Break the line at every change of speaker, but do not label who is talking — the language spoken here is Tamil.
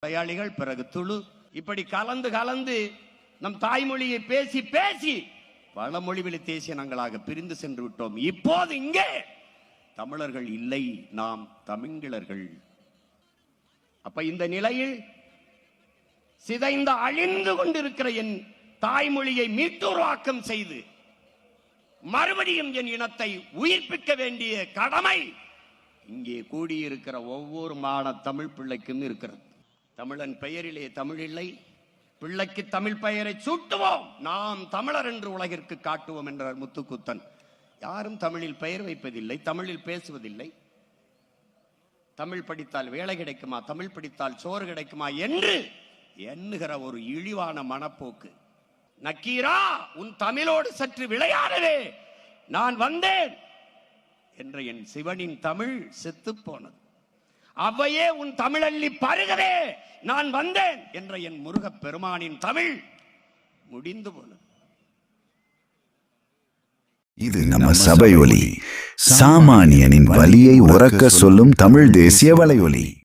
மலையாளிகள், பிறகு துளு, இப்படி கலந்து கலந்து நம் தாய்மொழியை பேசி பேசி பல மொழிவழி தேசியனங்களாக பிரிந்து சென்று விட்டோம். இப்போது இங்கே தமிழர்கள் இல்லை, நாம் தமிழர்கள். அப்ப இந்த நிலையில் சிதைந்த அழிந்து கொண்டிருக்கிற என் தாய்மொழியை மீட்டுருவாக்கம் செய்து மறுபடியும் என் இனத்தை உயிர்ப்பிக்க வேண்டிய கடமை இங்கே கூடியிருக்கிற ஒவ்வொரு மாண தமிழ் பிள்ளைக்கும் இருக்கிறது. தமிழன் பெயரிலே தமிழ் இல்லை, பிள்ளைக்கு தமிழ் பெயரை சூட்டுவோம், நாம் தமிழர் என்று உலகிற்கு காட்டுவோம் என்றார் முத்துக்குத்தன். யாரும் தமிழில் பெயர் வைப்பதில்லை, தமிழில் பேசுவதில்லை. தமிழ் படித்தால் வேலை கிடைக்குமா, தமிழ் படித்தால் சோறு கிடைக்குமா என்று எண்ணுகிற ஒரு இழிவான மனப்போக்கு. நக்கீரா, உன் தமிழோடு சற்று விளையாடவே நான் வந்தேன் என்ற என் சிவனின் தமிழ் செத்து போனது. அவையே உன் தமிழல்லி பருகவே நான் வந்தேன் என்ற என் முருகப் பெருமானின் தமிழ் முடிந்து போனது.
இது நம்ம சபை ஒலி, சாமானியனின் வலியை உறக்க சொல்லும் தமிழ் தேசிய வலையொலி.